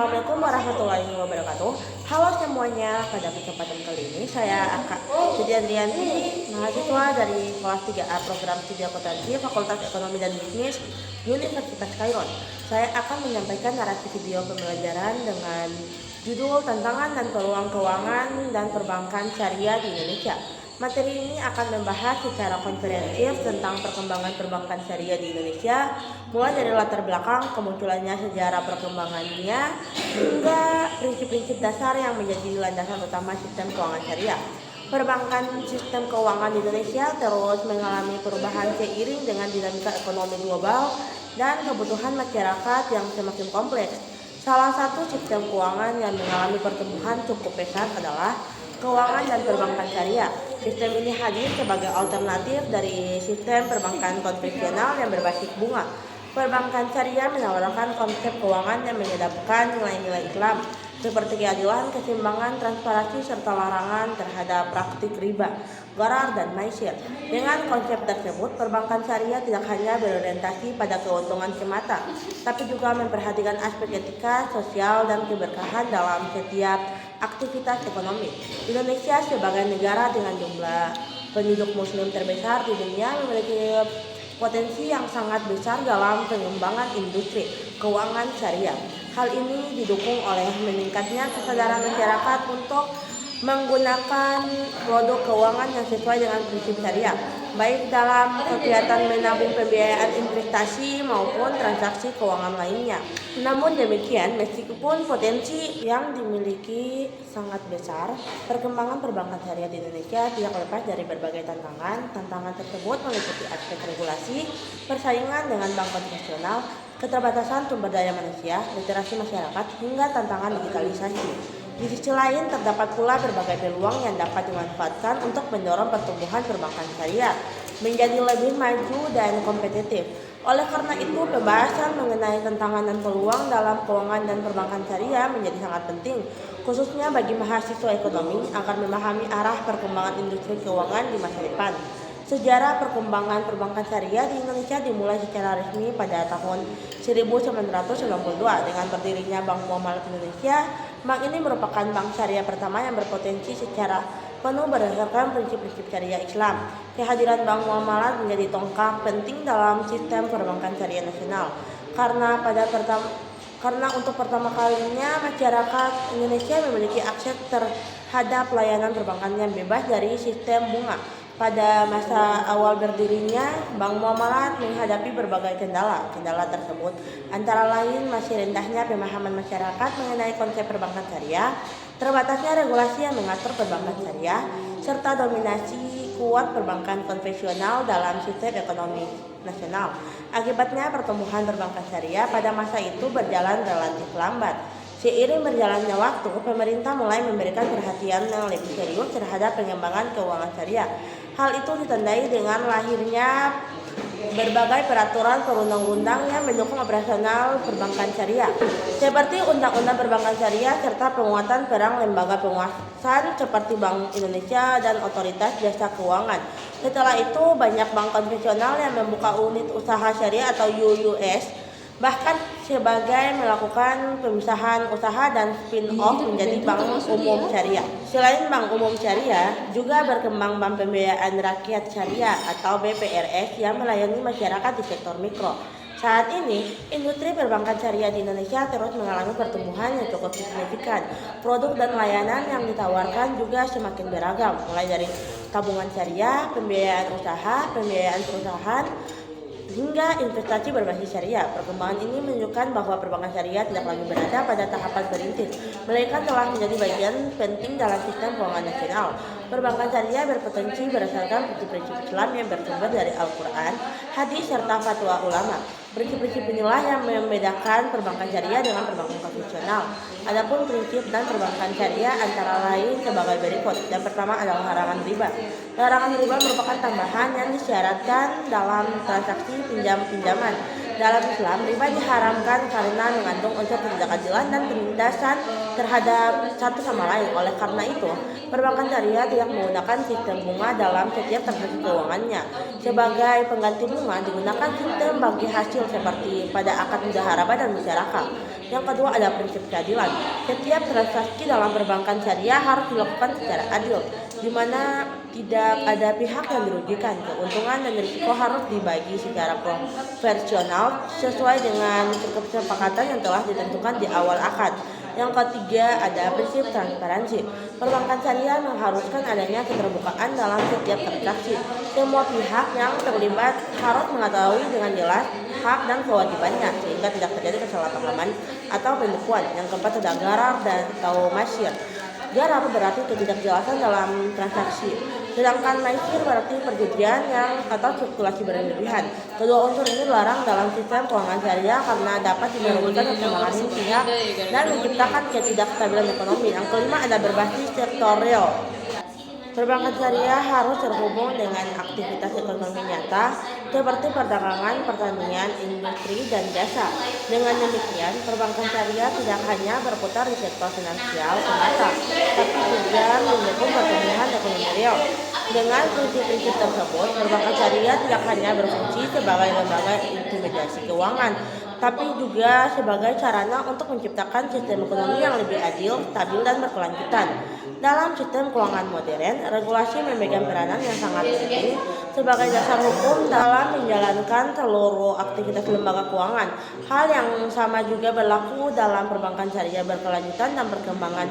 Assalamualaikum warahmatullahi wabarakatuh. Halo semuanya, pada kesempatan kali ini saya akan Siti Andrianti, mahasiswa dari kelas 3A Program Studi Akuntansi Fakultas Ekonomi dan Bisnis Universitas Kairon. Saya akan menyampaikan narasi video pembelajaran dengan judul Tantangan dan Peluang Keuangan dan Perbankan Syariah di Indonesia. Materi ini akan membahas secara komprehensif tentang perkembangan perbankan syariah di Indonesia, mulai dari latar belakang kemunculannya, sejarah perkembangannya, hingga prinsip-prinsip dasar yang menjadi landasan utama sistem keuangan syariah. Perbankan sistem keuangan di Indonesia terus mengalami perubahan seiring dengan dinamika ekonomi global dan kebutuhan masyarakat yang semakin kompleks. Salah satu sistem keuangan yang mengalami pertumbuhan cukup pesat adalah keuangan dan perbankan syariah. Sistem ini hadir sebagai alternatif dari sistem perbankan konvensional yang berbasis bunga. Perbankan syariah menawarkan konsep keuangan yang mengedepankan nilai-nilai Islam seperti keadilan, keseimbangan, transparansi, serta larangan terhadap praktik riba, gharar, dan maisir. Dengan konsep tersebut, perbankan syariah tidak hanya berorientasi pada keuntungan semata, tapi juga memperhatikan aspek etika, sosial, dan keberkahan dalam setiap aktivitas ekonomi. Indonesia sebagai negara dengan jumlah penduduk muslim terbesar di dunia memiliki potensi yang sangat besar dalam pengembangan industri keuangan syariah. Hal ini didukung oleh meningkatnya kesadaran masyarakat untuk menggunakan produk keuangan yang sesuai dengan prinsip syariah, baik dalam kegiatan menabung, pembiayaan investasi maupun transaksi keuangan lainnya. Namun demikian, meskipun potensi yang dimiliki sangat besar, perkembangan perbankan syariah di Indonesia tidak lepas dari berbagai tantangan. Tantangan tersebut meliputi aspek regulasi, persaingan dengan bank konvensional, keterbatasan sumber daya manusia, literasi masyarakat, hingga tantangan digitalisasi. Di sisi lain, terdapat pula berbagai peluang yang dapat dimanfaatkan untuk mendorong pertumbuhan perbankan syariah menjadi lebih maju dan kompetitif. Oleh karena itu, pembahasan mengenai tantangan dan peluang dalam keuangan dan perbankan syariah menjadi sangat penting, khususnya bagi mahasiswa ekonomi agar memahami arah perkembangan industri keuangan di masa depan. Sejarah perkembangan perbankan syariah di Indonesia dimulai secara resmi pada tahun 1992 dengan berdirinya Bank Muamalat Indonesia. Bank ini merupakan bank syariah pertama yang berpotensi secara penuh berdasarkan prinsip-prinsip syariah Islam. Kehadiran Bank Muamalat menjadi tonggak penting dalam sistem perbankan syariah nasional karena untuk pertama kalinya masyarakat Indonesia memiliki akses terhadap layanan perbankan yang bebas dari sistem bunga. Pada masa awal berdirinya, Bank Muamalat menghadapi berbagai kendala. Kendala tersebut antara lain masih rendahnya pemahaman masyarakat mengenai konsep perbankan syariah, terbatasnya regulasi yang mengatur perbankan syariah, serta dominasi kuat perbankan konvensional dalam sistem ekonomi nasional. Akibatnya pertumbuhan perbankan syariah pada masa itu berjalan relatif lambat. Seiring berjalannya waktu, pemerintah mulai memberikan perhatian yang lebih serius terhadap pengembangan keuangan syariah. Hal itu ditandai dengan lahirnya berbagai peraturan perundang-undang yang mendukung operasional perbankan syariah, seperti Undang-Undang Perbankan Syariah serta penguatan peran lembaga pengawasan seperti Bank Indonesia dan Otoritas Jasa Keuangan. Setelah itu, banyak bank konvensional yang membuka unit usaha syariah atau UUS, bahkan sebagai melakukan pemisahan usaha dan spin-off menjadi bank umum syariah. Selain bank umum syariah, juga berkembang bank pembiayaan rakyat syariah atau BPRS yang melayani masyarakat di sektor mikro. Saat ini, industri perbankan syariah di Indonesia terus mengalami pertumbuhan yang cukup signifikan. Produk dan layanan yang ditawarkan juga semakin beragam, mulai dari tabungan syariah, pembiayaan usaha, pembiayaan perusahaan, hingga investasi berbasis syariah. Perkembangan ini menunjukkan bahwa perbankan syariah tidak lagi berada pada tahapan perintis, melainkan telah menjadi bagian penting dalam sistem keuangan nasional. Perbankan syariah berpotensi berdasarkan prinsip-prinsip Islam yang bersumber dari Al-Quran, hadis, serta fatwa ulama. Prinsip-prinsip inilah yang membedakan perbankan syariah dengan perbankan konvensional. Adapun prinsip dan perbankan syariah antara lain sebagai berikut. Yang pertama adalah larangan riba. Larangan riba merupakan tambahan yang disyaratkan dalam transaksi pinjam-pinjaman. Dalam Islam, riba diharamkan karena mengandung unsur ketidakadilan dan penindasan terhadap satu sama lain. Oleh karena itu, perbankan syariah tidak menggunakan sistem bunga dalam setiap transaksi keuangannya. Sebagai pengganti bunga, digunakan sistem bagi hasil seperti pada akad mudaharabah dan musyarakah. Yang kedua ada prinsip keadilan. Setiap transaksi dalam perbankan syariah harus dilakukan secara adil, di mana tidak ada pihak yang dirugikan. Keuntungan dan risiko harus dibagi secara proporsional sesuai dengan kesepakatan yang telah ditentukan di awal akad. Yang ketiga ada prinsip transparansi. Perbankan syariah mengharuskan adanya keterbukaan dalam setiap transaksi. Semua pihak yang terlibat harus mengetahui dengan jelas hak dan kewajibannya sehingga tidak terjadi kesalahpahaman atau penipuan. Yang keempat ada gharar dan atau masyir. Gharar berarti ketidakjelasan dalam transaksi, sedangkan maisir berarti perjudian yang atau spekulasi berlebihan. Kedua unsur ini dilarang dalam sistem keuangan syariah karena dapat merugikan keseimbangan pihak dan menciptakan ketidakstabilan ekonomi. Yang kelima ada berbasis sektorial. Perbankan syariah harus terhubung dengan aktivitas ekonomi nyata seperti perdagangan, pertanian, industri, dan jasa. Dengan demikian, perbankan syariah tidak hanya berputar di sektor finansial semata, tapi juga mendukung pertumbuhan ekonomi real. Dengan prinsip-prinsip tersebut, perbankan syariah tidak hanya berfungsi sebagai lembaga intimidasi keuangan, tapi juga sebagai sarana untuk menciptakan sistem ekonomi yang lebih adil, stabil, dan berkelanjutan. Dalam sistem keuangan modern, regulasi memegang peranan yang sangat penting sebagai dasar hukum dalam menjalankan seluruh aktivitas lembaga keuangan. Hal yang sama juga berlaku dalam perbankan syariah berkelanjutan dan perkembangan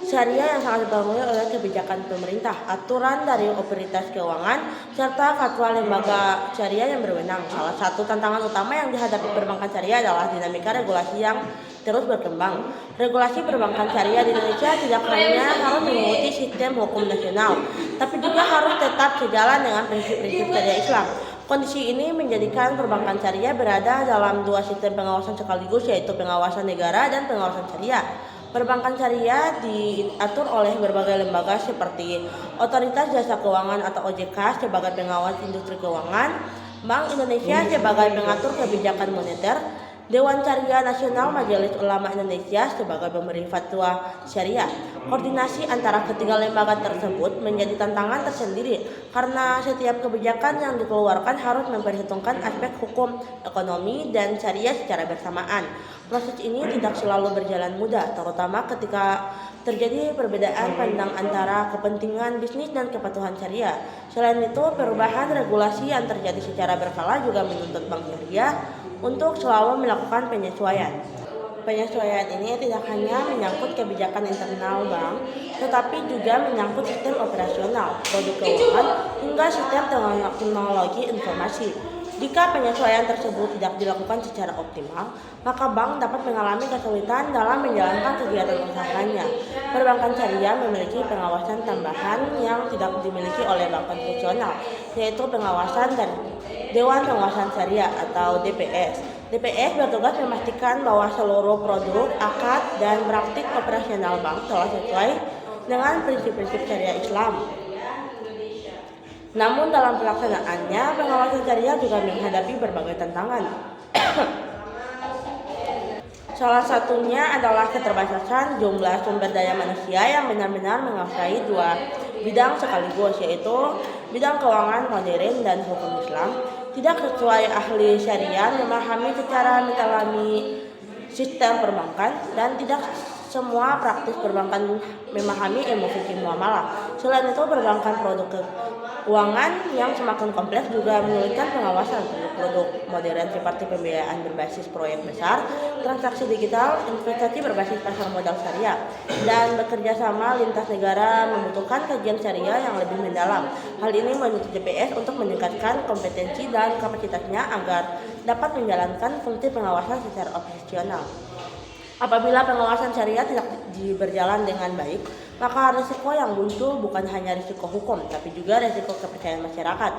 syariah yang sangat dipengaruhi oleh kebijakan pemerintah, aturan dari otoritas keuangan, serta fatwa lembaga syariah yang berwenang. Salah satu tantangan utama yang dihadapi perbankan syariah adalah dinamika regulasi yang terus berkembang. Regulasi perbankan syariah di Indonesia tidak hanya harus mengikuti sistem hukum nasional, tapi juga harus tetap sejalan dengan prinsip-prinsip syariah Islam. Kondisi ini menjadikan perbankan syariah berada dalam dua sistem pengawasan sekaligus, yaitu pengawasan negara dan pengawasan syariah. Perbankan syariah diatur oleh berbagai lembaga seperti Otoritas Jasa Keuangan atau OJK sebagai pengawas industri keuangan, Bank Indonesia sebagai pengatur kebijakan moneter, Dewan Syariah Nasional Majelis Ulama Indonesia sebagai pemberi fatwa syariah. Koordinasi antara ketiga lembaga tersebut menjadi tantangan tersendiri karena setiap kebijakan yang dikeluarkan harus memperhitungkan aspek hukum, ekonomi, dan syariah secara bersamaan. Proses ini tidak selalu berjalan mudah, terutama ketika terjadi perbedaan pandang antara kepentingan bisnis dan kepatuhan syariah. Selain itu, perubahan regulasi yang terjadi secara berkala juga menuntut bank syariah untuk selalu melakukan penyesuaian. Penyesuaian ini tidak hanya menyangkut kebijakan internal bank, tetapi juga menyangkut sistem operasional, produk keuangan, hingga sistem teknologi informasi. Jika penyesuaian tersebut tidak dilakukan secara optimal, maka bank dapat mengalami kesulitan dalam menjalankan kegiatan usahanya. Perbankan syariah memiliki pengawasan tambahan yang tidak dimiliki oleh bank konvensional, yaitu pengawasan dan Dewan Pengawasan Syariah atau DPS. DPS bertugas memastikan bahwa seluruh produk, akad, dan praktik operasional bank telah sesuai dengan prinsip-prinsip syariah Islam. Namun dalam pelaksanaannya, pengawasan syariah juga menghadapi berbagai tantangan. Salah satunya adalah keterbatasan jumlah sumber daya manusia yang benar-benar menguasai dua bidang sekaligus, yaitu bidang keuangan modern dan hukum Islam. Tidak sesuai ahli syariah memahami secara mendalami sistem perbankan, dan tidak semua praktis perbankan memahami ilmu fikih muamalah. Selain itu, perbankan produk keuangan yang semakin kompleks juga menyulitkan pengawasan. Produk modern seperti pembiayaan berbasis proyek besar, transaksi digital, investasi berbasis pasar modal syariah, dan bekerja sama lintas negara membutuhkan kajian syariah yang lebih mendalam. Hal ini menuntut DPS untuk meningkatkan kompetensi dan kapasitasnya agar dapat menjalankan fungsi pengawasan secara operasional. Apabila pengawasan syariah tidak berjalan dengan baik, maka risiko yang muncul bukan hanya risiko hukum, tapi juga risiko kepercayaan masyarakat.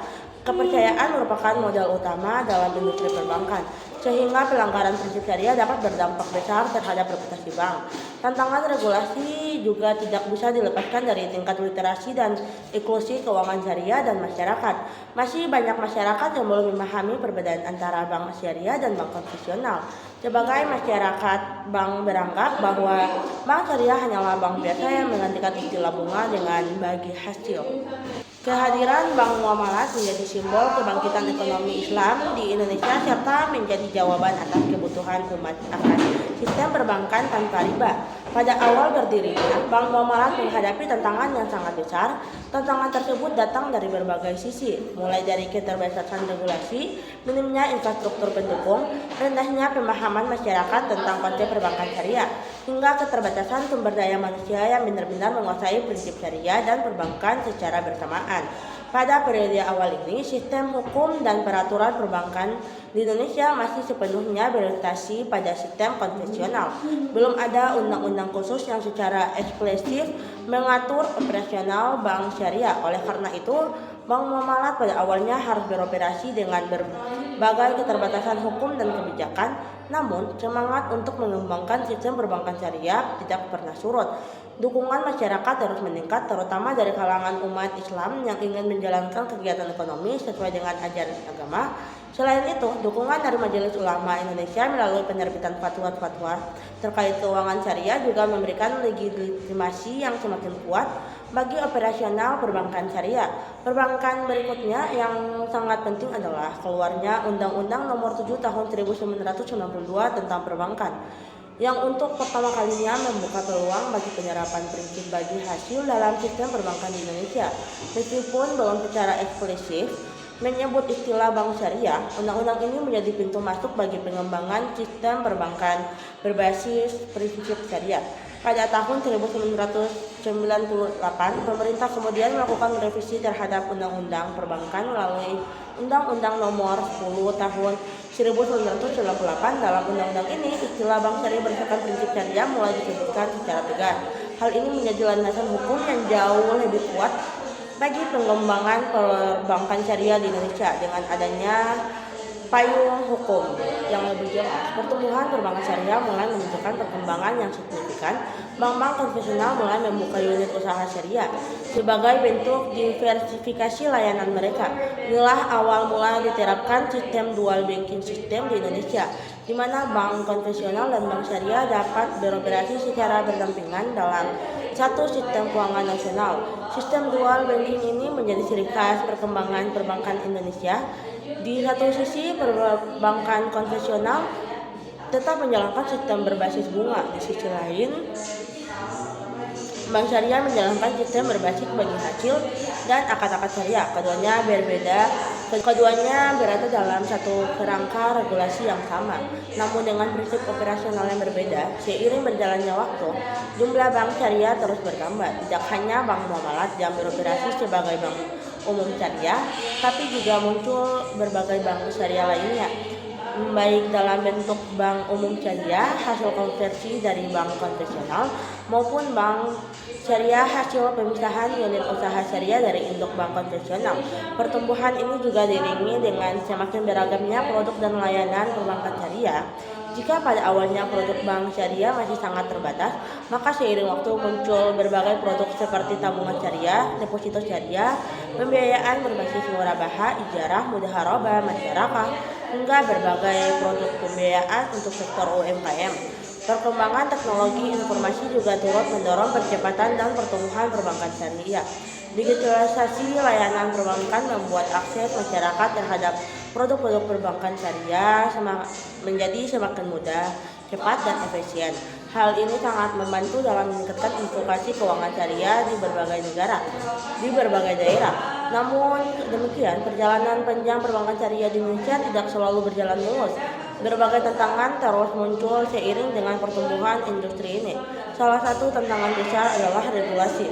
Kepercayaan merupakan modal utama dalam industri perbankan, sehingga pelanggaran prinsip syariah dapat berdampak besar terhadap reputasi bank. Tantangan regulasi juga tidak bisa dilepaskan dari tingkat literasi dan inklusi keuangan syariah dan masyarakat. Masih banyak masyarakat yang belum memahami perbedaan antara bank syariah dan bank konvensional. Sebagai masyarakat, bank beranggap bahwa bank syariah hanyalah bank biasa yang menggantikan istilah bunga dengan bagi hasil. Kehadiran bank muamalat menjadi simbol kebangkitan ekonomi Islam di Indonesia serta menjadi jawaban atas kebutuhan umat akan sistem perbankan tanpa riba. Pada awal berdirinya, Bank Muamalat menghadapi tantangan yang sangat besar. Tantangan tersebut datang dari berbagai sisi, mulai dari keterbatasan regulasi, minimnya infrastruktur pendukung, rendahnya pemahaman masyarakat tentang konsep perbankan syariah, hingga keterbatasan sumber daya manusia yang benar-benar menguasai prinsip syariah dan perbankan secara bersamaan. Pada periode awal ini, sistem hukum dan peraturan perbankan di Indonesia masih sepenuhnya berorientasi pada sistem konvensional. Belum ada undang-undang khusus yang secara eksplisit mengatur operasional bank syariah. Oleh karena itu, Bank Muamalat pada awalnya harus beroperasi dengan berbagai keterbatasan hukum dan kebijakan. Namun, semangat untuk mengembangkan sistem perbankan syariah tidak pernah surut. Dukungan masyarakat terus meningkat, terutama dari kalangan umat Islam yang ingin menjalankan kegiatan ekonomi sesuai dengan ajaran agama. Selain itu, dukungan dari Majelis Ulama Indonesia melalui penerbitan fatwa-fatwa terkait keuangan syariah juga memberikan legitimasi yang semakin kuat bagi operasional perbankan syariah. Perbankan berikutnya yang sangat penting adalah keluarnya Undang-Undang Nomor 7 Tahun 1992 tentang perbankan, yang untuk pertama kalinya membuka peluang bagi penyerapan prinsip bagi hasil dalam sistem perbankan di Indonesia. Meskipun belum secara eksplisit menyebut istilah bank syariah, undang-undang ini menjadi pintu masuk bagi pengembangan sistem perbankan berbasis prinsip syariah. Pada tahun 1998, pemerintah kemudian melakukan revisi terhadap undang-undang perbankan melalui Undang-Undang Nomor 10 Tahun 1998. Dalam undang-undang ini, istilah bank syariah berdasarkan prinsip syariah mulai disebutkan secara tegas. Hal ini menjadi landasan hukum yang jauh lebih kuat bagi pengembangan perbankan syariah di Indonesia. Dengan adanya payung hukum yang lebih jelas, pertumbuhan perbankan syariah mulai menunjukkan perkembangan yang signifikan. Bank-bank konvensional mulai membuka unit usaha syariah sebagai bentuk diversifikasi layanan mereka. Inilah awal mula diterapkan sistem dual banking system di Indonesia, di mana bank konvensional dan bank syariah dapat beroperasi secara berdampingan dalam satu sistem keuangan nasional. Sistem dual banking ini menjadi ciri khas perkembangan perbankan Indonesia. Di satu sisi, perbankan konvensional tetap menjalankan sistem berbasis bunga. Di sisi lain, bank syariah menjalankan sistem berbasis bagi hasil dan akad-akad syariah. Keduanya berada dalam satu kerangka regulasi yang sama, namun dengan prinsip operasional yang berbeda. Seiring berjalannya waktu, jumlah bank syariah terus bertambah. Tidak hanya Bank Muamalat yang beroperasi sebagai bank umum syariah, tapi juga muncul berbagai bank syariah lainnya, baik dalam bentuk bank umum syariah hasil konversi dari bank konvensional maupun bank syariah hasil pemisahan unit usaha syariah dari induk bank konvensional. Pertumbuhan ini juga diiringi dengan semakin beragamnya produk dan layanan perbankan syariah. Jika pada awalnya produk bank syariah masih sangat terbatas, maka seiring waktu muncul berbagai produk seperti tabungan syariah, deposito syariah, pembiayaan berbasis murabaha, ijarah, mudharabah masyarakat, hingga berbagai produk pembiayaan untuk sektor UMKM. Perkembangan teknologi informasi juga turut mendorong percepatan dan pertumbuhan perbankan syariah. Digitalisasi layanan perbankan membuat akses masyarakat terhadap produk-produk perbankan syariah menjadi semakin mudah, cepat, dan efisien. Hal ini sangat membantu dalam meningkatkan edukasi keuangan syariah di berbagai negara, di berbagai daerah. Namun demikian, perjalanan panjang perbankan syariah di Indonesia tidak selalu berjalan mulus. Berbagai tantangan terus muncul seiring dengan pertumbuhan industri ini. Salah satu tantangan besar adalah regulasi.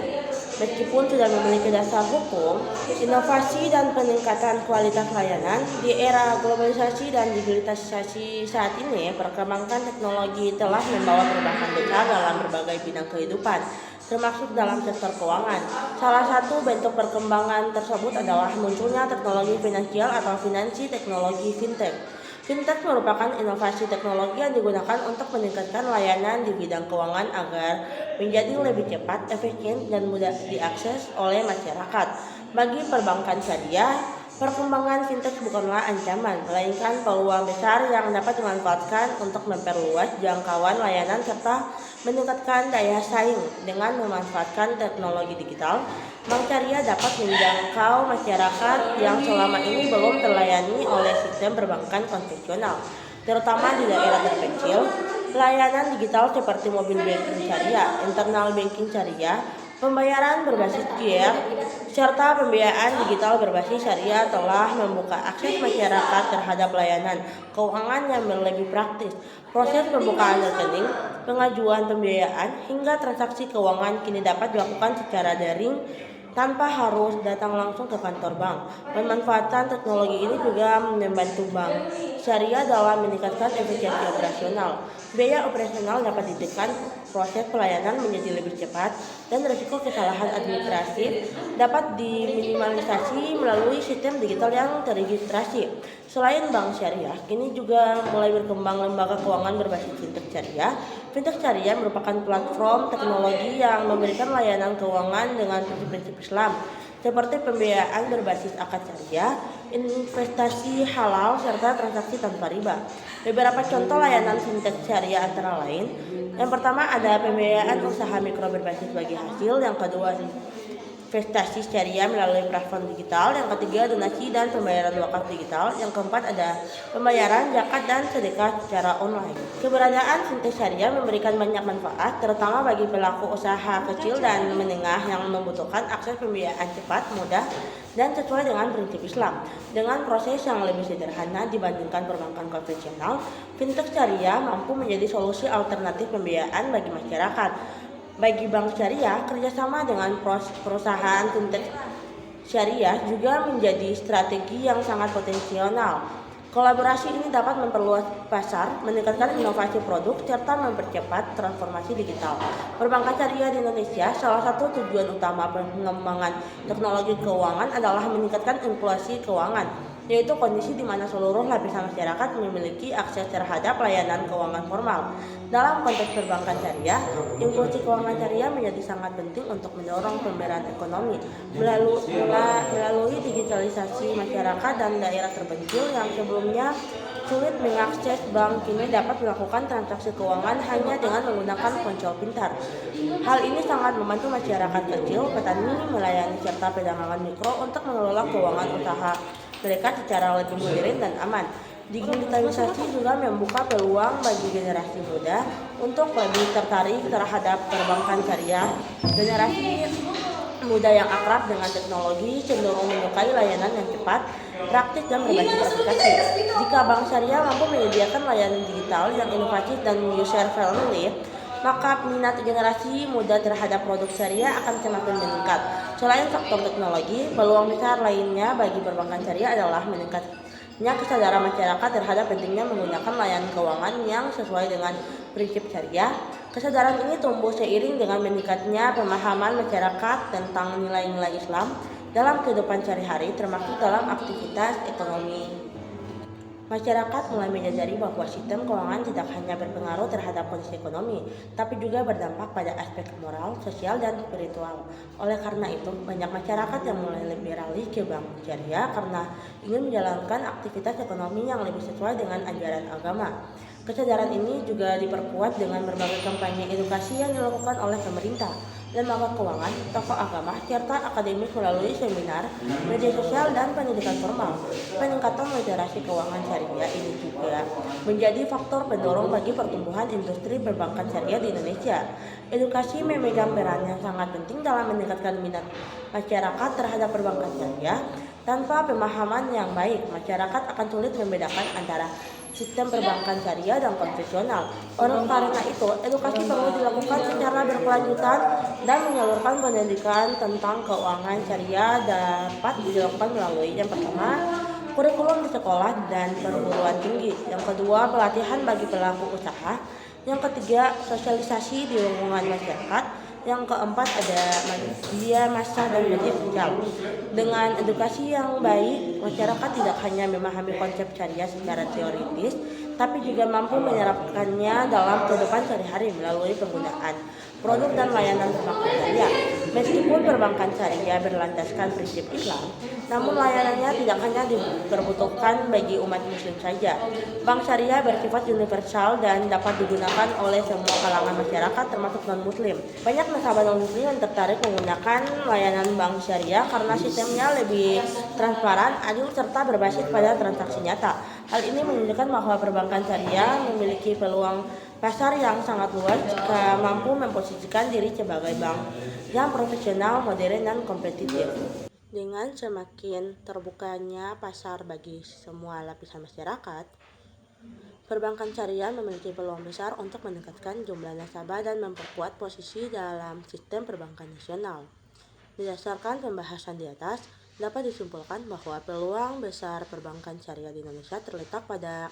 Meskipun sudah memiliki dasar hukum, inovasi dan peningkatan kualitas layanan di era globalisasi dan digitalisasi saat ini, perkembangan teknologi telah membawa perubahan besar dalam berbagai bidang kehidupan, termasuk dalam sektor keuangan. Salah satu bentuk perkembangan tersebut adalah munculnya teknologi finansial atau finansi teknologi fintech. Fintech merupakan inovasi teknologi yang digunakan untuk meningkatkan layanan di bidang keuangan agar menjadi lebih cepat, efisien, dan mudah diakses oleh masyarakat. Bagi perbankan syariah, perkembangan fintech bukanlah ancaman, melainkan peluang besar yang dapat dimanfaatkan untuk memperluas jangkauan layanan serta meningkatkan daya saing. Dengan memanfaatkan teknologi digital, bank syariah dapat menjangkau masyarakat yang selama ini belum terlayani oleh sistem perbankan konvensional, terutama di daerah terpencil. layanan digital seperti mobil banking syariah, internal banking syariah, pembayaran berbasis QR, serta pembiayaan digital berbasis syariah telah membuka akses masyarakat terhadap layanan keuangan yang lebih praktis. Proses pembukaan rekening, pengajuan pembiayaan, hingga transaksi keuangan kini dapat dilakukan secara daring tanpa harus datang langsung ke kantor bank. Pemanfaatan teknologi ini juga membantu bank syariah dalam meningkatkan efisiensi operasional. Biaya operasional dapat ditekan, proses pelayanan menjadi lebih cepat, dan risiko kesalahan administratif dapat diminimalisasi melalui sistem digital yang teregistrasi. Selain bank syariah, kini juga mulai berkembang lembaga keuangan berbasis fintech syariah. Fintech syariah merupakan platform teknologi yang memberikan layanan keuangan dengan prinsip-prinsip Islam, seperti pembiayaan berbasis akad syariah, investasi halal, serta transaksi tanpa riba. Beberapa contoh layanan fintech syariah antara lain, yang pertama ada pembiayaan usaha mikro berbasis bagi hasil, yang kedua investasi syariah melalui platform digital, yang ketiga donasi dan pembayaran wakaf digital, yang keempat ada pembayaran zakat dan sedekah secara online. Keberadaan fintech syariah memberikan banyak manfaat, terutama bagi pelaku usaha kecil dan menengah yang membutuhkan akses pembiayaan cepat, mudah, dan sesuai dengan prinsip Islam. Dengan proses yang lebih sederhana dibandingkan perbankan konvensional, fintech syariah mampu menjadi solusi alternatif pembiayaan bagi masyarakat. Bagi bank syariah, kerjasama dengan perusahaan fintech syariah juga menjadi strategi yang sangat potensial. Kolaborasi ini dapat memperluas pasar, meningkatkan inovasi produk, serta mempercepat transformasi digital. Perbankan syariah di Indonesia, salah satu tujuan utama pengembangan teknologi keuangan adalah meningkatkan inklusi keuangan, yaitu kondisi di mana seluruh lapisan masyarakat memiliki akses terhadap layanan keuangan formal. Dalam konteks perbankan syariah, inklusi keuangan syariah menjadi sangat penting untuk mendorong pemerataan ekonomi melalui digitalisasi masyarakat dan daerah terpencil yang sebelumnya sulit mengakses bank kini dapat melakukan transaksi keuangan hanya dengan menggunakan ponsel pintar. Hal ini sangat membantu masyarakat kecil, petani, melayani serta pedagang mikro untuk mengelola keuangan usaha mereka secara lebih modern dan aman. Digitalisasi juga membuka peluang bagi generasi muda untuk lebih tertarik terhadap perbankan syariah. Generasi muda yang akrab dengan teknologi cenderung menyukai layanan yang cepat, praktis, dan berbasis aplikasi. Jika bank syariah mampu menyediakan layanan digital yang inovatif dan user friendly, maka minat generasi muda terhadap produk syariah akan semakin meningkat. Selain faktor teknologi, peluang besar lainnya bagi perbankan syariah adalah meningkatnya kesadaran masyarakat terhadap pentingnya menggunakan layanan keuangan yang sesuai dengan prinsip syariah. Kesadaran ini tumbuh seiring dengan meningkatnya pemahaman masyarakat tentang nilai-nilai Islam dalam kehidupan sehari-hari, termasuk dalam aktivitas ekonomi. Masyarakat mulai menyadari bahwa sistem keuangan tidak hanya berpengaruh terhadap kondisi ekonomi, tapi juga berdampak pada aspek moral, sosial, dan spiritual. Oleh karena itu, banyak masyarakat yang mulai lebih beralih ke bank syariah karena ingin menjalankan aktivitas ekonomi yang lebih sesuai dengan ajaran agama. Kesadaran ini juga diperkuat dengan berbagai kampanye edukasi yang dilakukan oleh pemerintah, lembaga keuangan, tokoh agama, serta akademik melalui seminar, media sosial, dan pendidikan formal. Peningkatan literasi keuangan syariah ini juga menjadi faktor pendorong bagi pertumbuhan industri perbankan syariah di Indonesia. Edukasi memegang peran yang sangat penting dalam meningkatkan minat masyarakat terhadap perbankan syariah. Tanpa pemahaman yang baik, masyarakat akan sulit membedakan antara sistem perbankan syariah dan konvensional. Oleh karena itu, edukasi perlu dilakukan secara berkelanjutan dan menyalurkan pendidikan tentang keuangan syariah dapat dilakukan melalui yang pertama, kurikulum di sekolah dan perguruan tinggi. Yang kedua, pelatihan bagi pelaku usaha. Yang ketiga, sosialisasi di lingkungan masyarakat. Yang keempat ada media massa dan media sosial. Dengan edukasi yang baik, masyarakat tidak hanya memahami konsep syariah secara teoritis, tapi juga mampu menerapkannya dalam kehidupan sehari-hari melalui penggunaan produk dan layanan perbankan syariah. Meskipun perbankan syariah berlandaskan prinsip Islam, namun layanannya tidak hanya diperbutuhkan bagi umat muslim saja. Bank syariah bersifat universal dan dapat digunakan oleh semua kalangan masyarakat termasuk non-muslim. Banyak nasabah non-muslim yang tertarik menggunakan layanan bank syariah karena sistemnya lebih transparan, adil, serta berbasis pada transaksi nyata. Hal ini menunjukkan bahwa perbankan syariah memiliki peluang Pasar yang sangat luas jika mampu memposisikan diri sebagai bank yang profesional, modern, dan kompetitif. Dengan semakin terbukanya pasar bagi semua lapisan masyarakat, perbankan syariah memiliki peluang besar untuk meningkatkan jumlah nasabah dan memperkuat posisi dalam sistem perbankan nasional. Berdasarkan pembahasan di atas, dapat disimpulkan bahwa peluang besar perbankan syariah di Indonesia terletak pada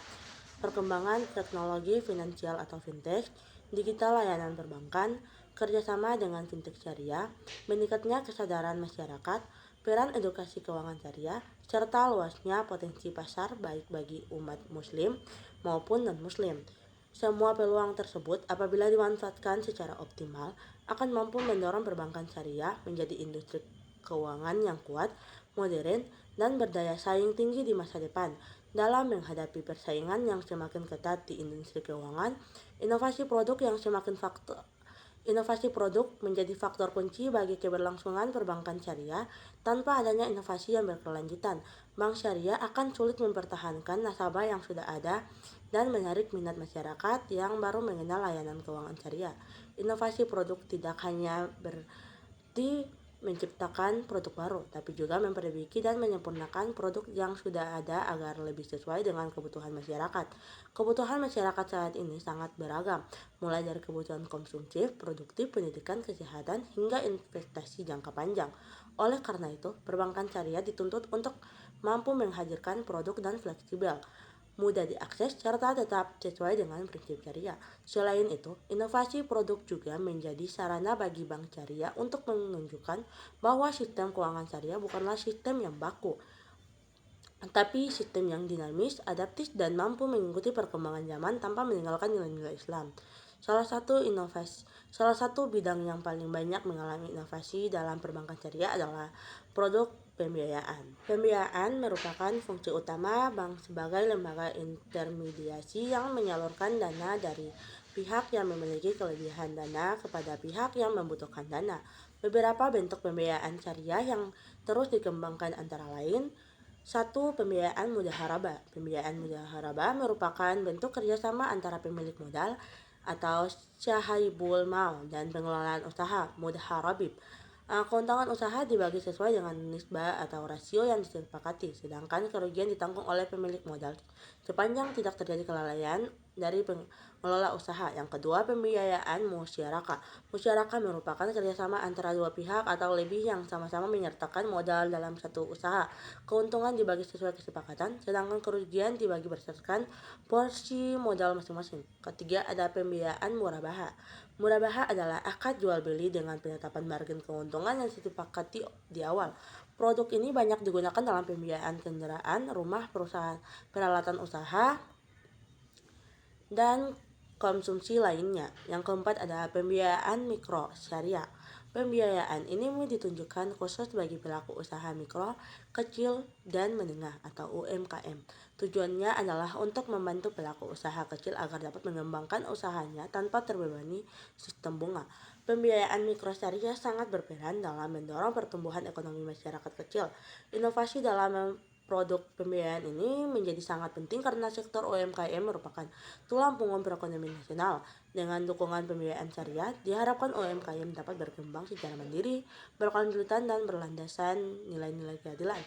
perkembangan teknologi finansial atau fintech, digital layanan perbankan, kerjasama dengan fintech syariah, meningkatnya kesadaran masyarakat, peran edukasi keuangan syariah, serta luasnya potensi pasar baik bagi umat muslim maupun non-muslim. Semua peluang tersebut apabila dimanfaatkan secara optimal akan mampu mendorong perbankan syariah menjadi industri keuangan yang kuat, modern, dan berdaya saing tinggi di masa depan. Dalam menghadapi persaingan yang semakin ketat di industri keuangan, inovasi produk menjadi faktor kunci bagi keberlangsungan perbankan syariah. Tanpa adanya inovasi yang berkelanjutan, bank syariah akan sulit mempertahankan nasabah yang sudah ada dan menarik minat masyarakat yang baru mengenal layanan keuangan syariah. Inovasi produk tidak hanya berarti menciptakan produk baru, tapi juga memperbaiki dan menyempurnakan produk yang sudah ada agar lebih sesuai dengan kebutuhan masyarakat. Kebutuhan masyarakat saat ini sangat beragam, mulai dari kebutuhan konsumtif, produktif, pendidikan, kesehatan, hingga investasi jangka panjang. Oleh karena itu, perbankan syariah dituntut untuk mampu menghadirkan produk dan fleksibel, mudah diakses, serta tetap sesuai dengan prinsip syariah. Selain itu, inovasi produk juga menjadi sarana bagi bank syariah untuk menunjukkan bahwa sistem keuangan syariah bukanlah sistem yang baku, tapi sistem yang dinamis, adaptif, dan mampu mengikuti perkembangan zaman tanpa meninggalkan nilai-nilai Islam. Salah satu bidang yang paling banyak mengalami inovasi dalam perbankan syariah adalah produk pembiayaan. Pembiayaan merupakan fungsi utama bank sebagai lembaga intermediasi yang menyalurkan dana dari pihak yang memiliki kelebihan dana kepada pihak yang membutuhkan dana. Beberapa bentuk pembiayaan syariah yang terus dikembangkan antara lain: 1. Pembiayaan mudhaharabah. Pembiayaan mudhaharabah merupakan bentuk kerjasama antara pemilik modal atau sahibul mal dan pengelolaan usaha mudharabib. Keuntungan usaha dibagi sesuai dengan nisbah atau rasio yang disepakati, sedangkan kerugian ditanggung oleh pemilik modal sepanjang tidak terjadi kelalaian dari pengelola usaha. Yang kedua, pembiayaan musyarakah. Musyarakah merupakan kerjasama antara dua pihak atau lebih yang sama-sama menyertakan modal dalam satu usaha. Keuntungan dibagi sesuai kesepakatan, sedangkan kerugian dibagi berdasarkan porsi modal masing-masing. Ketiga, ada pembiayaan murabaha. Murabaha adalah akad jual beli dengan penetapan margin keuntungan yang disepakati di awal. Produk ini banyak digunakan dalam pembiayaan kendaraan, rumah, perusahaan, peralatan usaha, dan konsumsi lainnya. Yang keempat ada pembiayaan mikro syariah. Pembiayaan ini ditunjukkan khusus bagi pelaku usaha mikro, kecil, dan menengah atau UMKM. Tujuannya adalah untuk membantu pelaku usaha kecil agar dapat mengembangkan usahanya tanpa terbebani sistem bunga. Pembiayaan mikro syariah sangat berperan dalam mendorong pertumbuhan ekonomi masyarakat kecil. Inovasi dalam produk pembiayaan ini menjadi sangat penting karena sektor UMKM merupakan tulang punggung perekonomian nasional. Dengan dukungan pembiayaan syariah, diharapkan UMKM dapat berkembang secara mandiri, berkelanjutan, dan berlandasan nilai-nilai keadilan.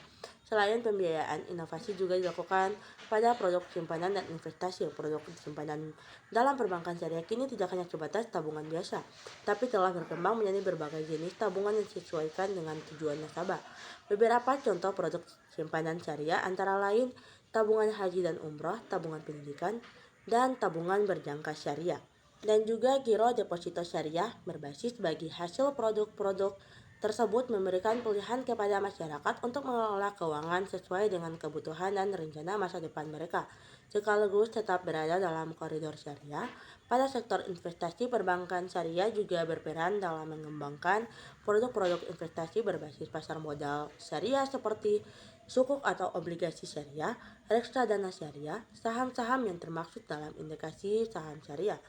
Selain pembiayaan, inovasi juga dilakukan pada produk simpanan dan investasi. Produk simpanan dalam perbankan syariah kini tidak hanya sebatas tabungan biasa, tapi telah berkembang menjadi berbagai jenis tabungan yang disesuaikan dengan tujuan nasabah. Beberapa contoh produk simpanan syariah antara lain tabungan haji dan umroh, tabungan pendidikan, dan tabungan berjangka syariah. Dan juga giro deposito syariah berbasis bagi hasil produk-produk tersebut memberikan pilihan kepada masyarakat untuk mengelola keuangan sesuai dengan kebutuhan dan rencana masa depan mereka, sekaligus tetap berada dalam koridor syariah. Pada sektor investasi, perbankan syariah juga berperan dalam mengembangkan produk-produk investasi berbasis pasar modal syariah seperti sukuk atau obligasi syariah, reksadana syariah, saham-saham yang termaksud dalam indikasi saham syariah.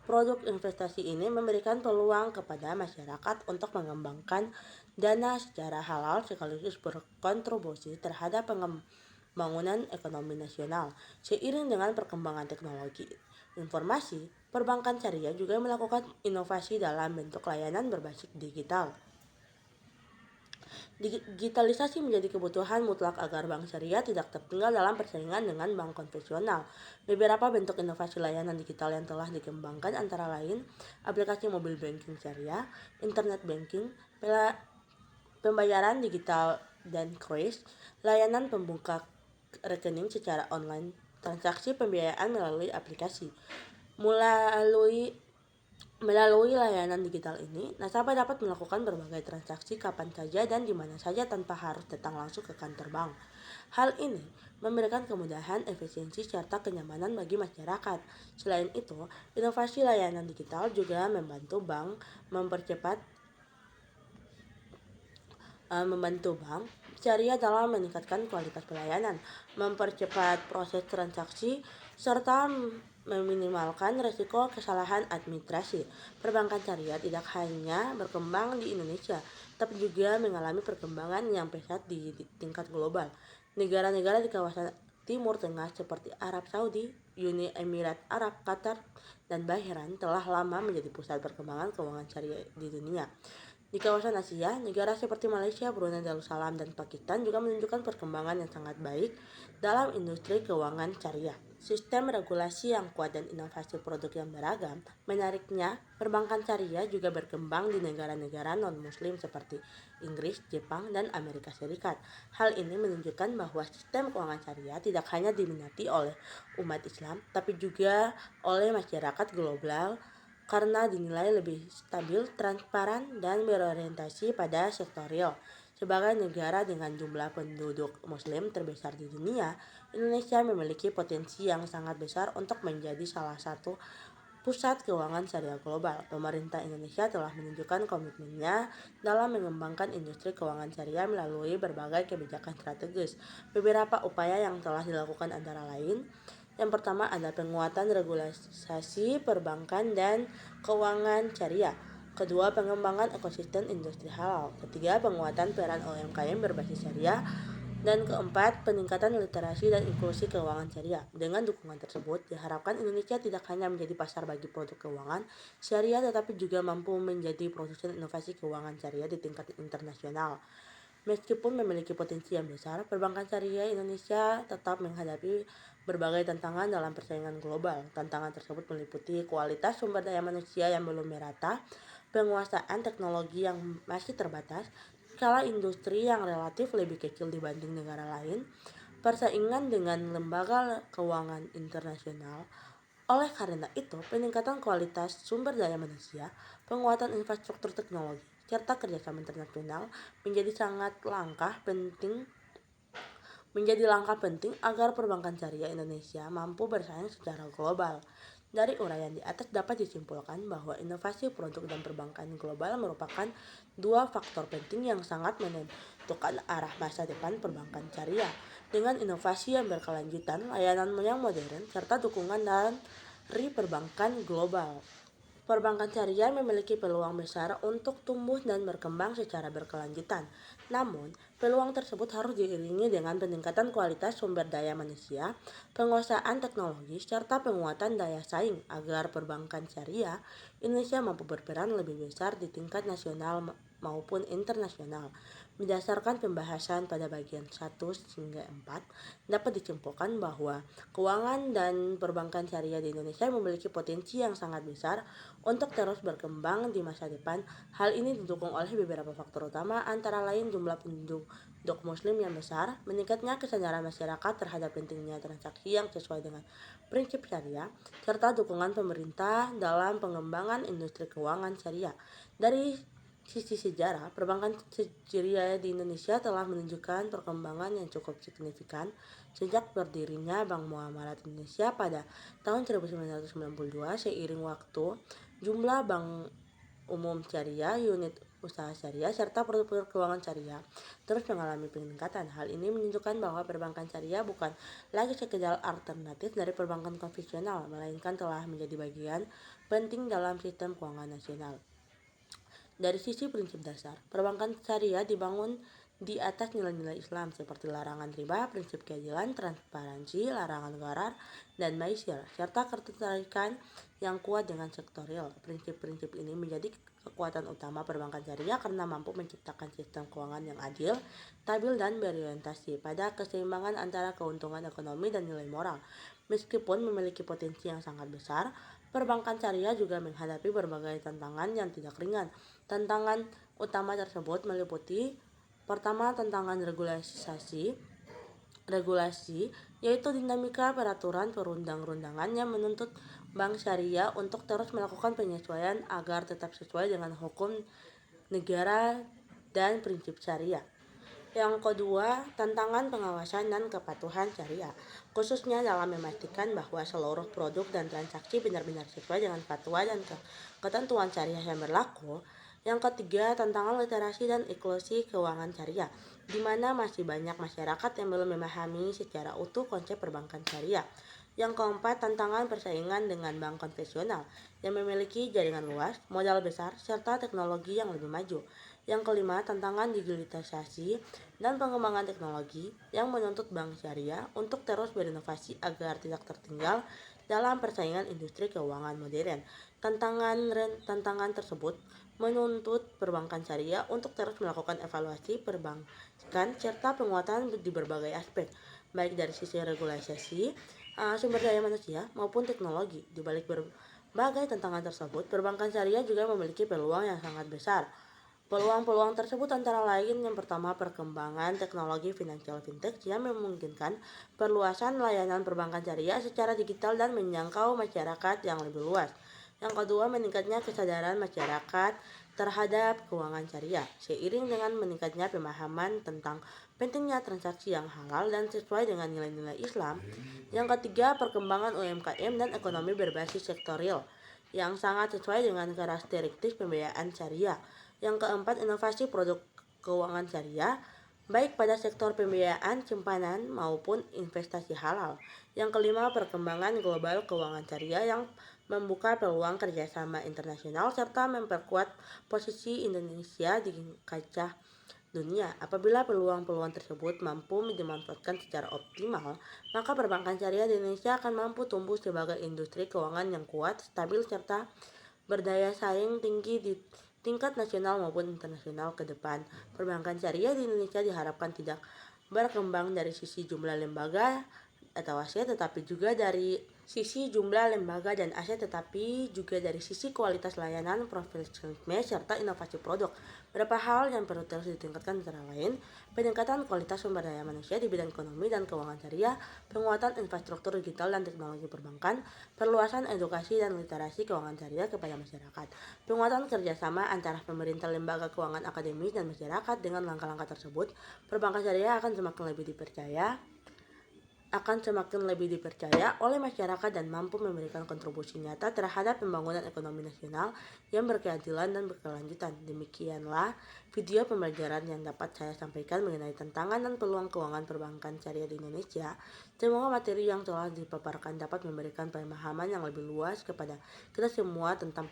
Produk investasi ini memberikan peluang kepada masyarakat untuk mengembangkan dana secara halal sekaligus berkontribusi terhadap pembangunan ekonomi nasional. Seiring dengan perkembangan teknologi, informasi, perbankan syariah juga melakukan inovasi dalam bentuk layanan berbasis digital. Digitalisasi menjadi kebutuhan mutlak agar bank syariah tidak tertinggal dalam persaingan dengan bank konvensional. Beberapa bentuk inovasi layanan digital yang telah dikembangkan antara lain aplikasi mobil banking syariah, internet banking, pembayaran digital dan kris, layanan pembuka rekening secara online, transaksi pembiayaan melalui aplikasi. Melalui layanan digital ini, nasabah dapat melakukan berbagai transaksi kapan saja dan di mana saja tanpa harus datang langsung ke kantor bank. Hal ini memberikan kemudahan, efisiensi, serta kenyamanan bagi masyarakat. Selain itu, inovasi layanan digital juga membantu bank syariah dalam meningkatkan kualitas pelayanan, mempercepat proses transaksi, serta meminimalkan risiko kesalahan administrasi. Perbankan syariah tidak hanya berkembang di Indonesia, tapi juga mengalami perkembangan yang pesat di tingkat global. Negara-negara di kawasan Timur Tengah seperti Arab Saudi, Uni Emirat Arab, Qatar, dan Bahrain telah lama menjadi pusat perkembangan keuangan syariah di dunia. Di kawasan Asia, negara seperti Malaysia, Brunei Darussalam, dan Pakistan juga menunjukkan perkembangan yang sangat baik dalam industri keuangan syariah. Sistem regulasi yang kuat dan inovasi produk yang beragam, menariknya, perbankan syariah juga berkembang di negara-negara non-muslim seperti Inggris, Jepang, dan Amerika Serikat. Hal ini menunjukkan bahwa sistem keuangan syariah tidak hanya diminati oleh umat Islam, tapi juga oleh masyarakat global karena dinilai lebih stabil, transparan, dan berorientasi pada sektor real. Sebagai negara dengan jumlah penduduk muslim terbesar di dunia, Indonesia memiliki potensi yang sangat besar untuk menjadi salah satu pusat keuangan syariah global. Pemerintah Indonesia telah menunjukkan komitmennya dalam mengembangkan industri keuangan syariah melalui berbagai kebijakan strategis. Beberapa upaya yang telah dilakukan antara lain, yang pertama ada penguatan regulasi perbankan dan keuangan syariah. Kedua, pengembangan ekosistem industri halal. Ketiga, penguatan peran UMKM berbasis syariah. Dan keempat, peningkatan literasi dan inklusi keuangan syariah. Dengan dukungan tersebut, diharapkan Indonesia tidak hanya menjadi pasar bagi produk keuangan syariah, tetapi juga mampu menjadi produsen inovasi keuangan syariah di tingkat internasional. Meskipun memiliki potensi yang besar, perbankan syariah Indonesia tetap menghadapi berbagai tantangan dalam persaingan global. Tantangan tersebut meliputi kualitas sumber daya manusia yang belum merata, penguasaan teknologi yang masih terbatas, skala industri yang relatif lebih kecil dibanding negara lain, persaingan dengan lembaga keuangan internasional. Oleh karena itu, peningkatan kualitas sumber daya manusia, penguatan infrastruktur teknologi, serta kerjasama internasional menjadi langkah penting agar perbankan syariah Indonesia mampu bersaing secara global. Dari uraian di atas dapat disimpulkan bahwa inovasi produk dan perbankan global merupakan dua faktor penting yang sangat menentukan arah masa depan perbankan syariah. Dengan inovasi yang berkelanjutan, layanan yang modern, serta dukungan dari perbankan global, perbankan syariah memiliki peluang besar untuk tumbuh dan berkembang secara berkelanjutan. Namun, peluang tersebut harus diiringi dengan peningkatan kualitas sumber daya manusia, penguasaan teknologi, serta penguatan daya saing agar perbankan syariah Indonesia mampu berperan lebih besar di tingkat nasional maupun internasional. Berdasarkan pembahasan pada bagian 1 hingga 4, dapat disimpulkan bahwa keuangan dan perbankan syariah di Indonesia memiliki potensi yang sangat besar untuk terus berkembang di masa depan. Hal ini didukung oleh beberapa faktor utama, antara lain jumlah penduduk muslim yang besar, meningkatnya kesadaran masyarakat terhadap pentingnya transaksi yang sesuai dengan prinsip syariah, serta dukungan pemerintah dalam pengembangan industri keuangan syariah. Dari sisi sejarah, perbankan syariah di Indonesia telah menunjukkan perkembangan yang cukup signifikan sejak berdirinya Bank Muamalat Indonesia pada tahun 1992. Seiring waktu, jumlah bank umum syariah, unit usaha syariah, serta produk-produk keuangan syariah terus mengalami peningkatan. Hal ini menunjukkan bahwa perbankan syariah bukan lagi sekedar alternatif dari perbankan konvensional, melainkan telah menjadi bagian penting dalam sistem keuangan nasional. Dari sisi prinsip dasar, perbankan syariah dibangun di atas nilai-nilai Islam seperti larangan riba, prinsip keadilan, transparansi, larangan gharar, dan maisir, serta ketertarikan yang kuat dengan sektor real. Prinsip-prinsip ini menjadi kekuatan utama perbankan syariah karena mampu menciptakan sistem keuangan yang adil, stabil, dan berorientasi pada keseimbangan antara keuntungan ekonomi dan nilai moral. Meskipun memiliki potensi yang sangat besar, perbankan syariah juga menghadapi berbagai tantangan yang tidak ringan. Tantangan utama tersebut meliputi: pertama, tantangan regulasi, yaitu dinamika peraturan perundang-undangan yang menuntut bank syariah untuk terus melakukan penyesuaian agar tetap sesuai dengan hukum negara dan prinsip syariah. Yang kedua, tantangan pengawasan dan kepatuhan syariah, khususnya dalam memastikan bahwa seluruh produk dan transaksi benar-benar sesuai dengan fatwa dan ketentuan syariah yang berlaku. Yang ketiga, tantangan literasi dan inklusi keuangan syariah, di mana masih banyak masyarakat yang belum memahami secara utuh konsep perbankan syariah. Yang keempat, tantangan persaingan dengan bank konvensional yang memiliki jaringan luas, modal besar, serta teknologi yang lebih maju. Yang kelima, tantangan digitalisasi dan pengembangan teknologi yang menuntut bank syariah untuk terus berinovasi agar tidak tertinggal dalam persaingan industri keuangan modern. Tantangan tersebut menuntut perbankan syariah untuk terus melakukan evaluasi perbankan serta penguatan di berbagai aspek, baik dari sisi regulasi, sumber daya manusia, maupun teknologi. Di balik berbagai tantangan tersebut, perbankan syariah juga memiliki peluang yang sangat besar. Peluang-peluang tersebut antara lain: yang pertama, perkembangan teknologi finansial fintech yang memungkinkan perluasan layanan perbankan syariah secara digital dan menjangkau masyarakat yang lebih luas. Yang kedua, meningkatnya kesadaran masyarakat terhadap keuangan syariah seiring dengan meningkatnya pemahaman tentang pentingnya transaksi yang halal dan sesuai dengan nilai-nilai Islam. Yang ketiga, perkembangan UMKM dan ekonomi berbasis sektor real yang sangat sesuai dengan karakteristik pembiayaan syariah. Yang keempat, inovasi produk keuangan syariah baik pada sektor pembiayaan, simpanan, maupun investasi halal. Yang kelima, perkembangan global keuangan syariah yang membuka peluang kerjasama internasional serta memperkuat posisi Indonesia di kancah dunia. Apabila peluang-peluang tersebut mampu dimanfaatkan secara optimal, maka perbankan syariah di Indonesia akan mampu tumbuh sebagai industri keuangan yang kuat, stabil, serta berdaya saing tinggi di tingkat nasional maupun internasional ke depan. Perbankan syariah di Indonesia diharapkan tidak berkembang dari sisi jumlah lembaga atau aset, tetapi juga dari sisi jumlah lembaga dan aset, tetapi juga dari sisi kualitas layanan, profesionalisme, serta inovasi produk. Beberapa hal yang perlu terus ditingkatkan antara lain: peningkatan kualitas sumber daya manusia di bidang ekonomi dan keuangan syariah, penguatan infrastruktur digital dan teknologi perbankan, perluasan edukasi dan literasi keuangan syariah kepada masyarakat, penguatan kerjasama antara pemerintah, lembaga keuangan akademis, dan masyarakat. Dengan langkah-langkah tersebut, perbankan syariah akan semakin lebih dipercaya oleh masyarakat dan mampu memberikan kontribusi nyata terhadap pembangunan ekonomi nasional yang berkeadilan dan berkelanjutan. Demikianlah video pembelajaran yang dapat saya sampaikan mengenai tantangan dan peluang keuangan perbankan syariah di Indonesia. Semoga materi yang telah dipaparkan dapat memberikan pemahaman yang lebih luas kepada kita semua tentang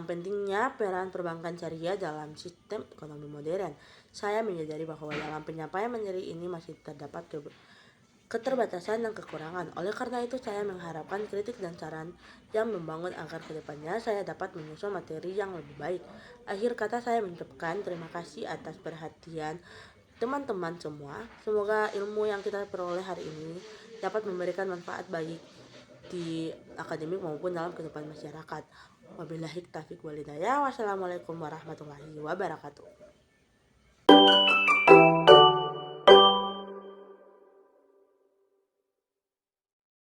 pentingnya peran perbankan syariah dalam sistem ekonomi modern. Saya menyadari bahwa dalam penyampaian materi ini masih terdapat keterbatasan dan kekurangan. Oleh karena itu, saya mengharapkan kritik dan saran yang membangun agar kedepannya saya dapat menyusun materi yang lebih baik. Akhir kata, saya mengucapkan terima kasih atas perhatian teman-teman semua. Semoga ilmu yang kita peroleh hari ini dapat memberikan manfaat baik di akademik maupun dalam kehidupan masyarakat. Wabillahi taufiq wal hidayah. Wassalamualaikum warahmatullahi wabarakatuh.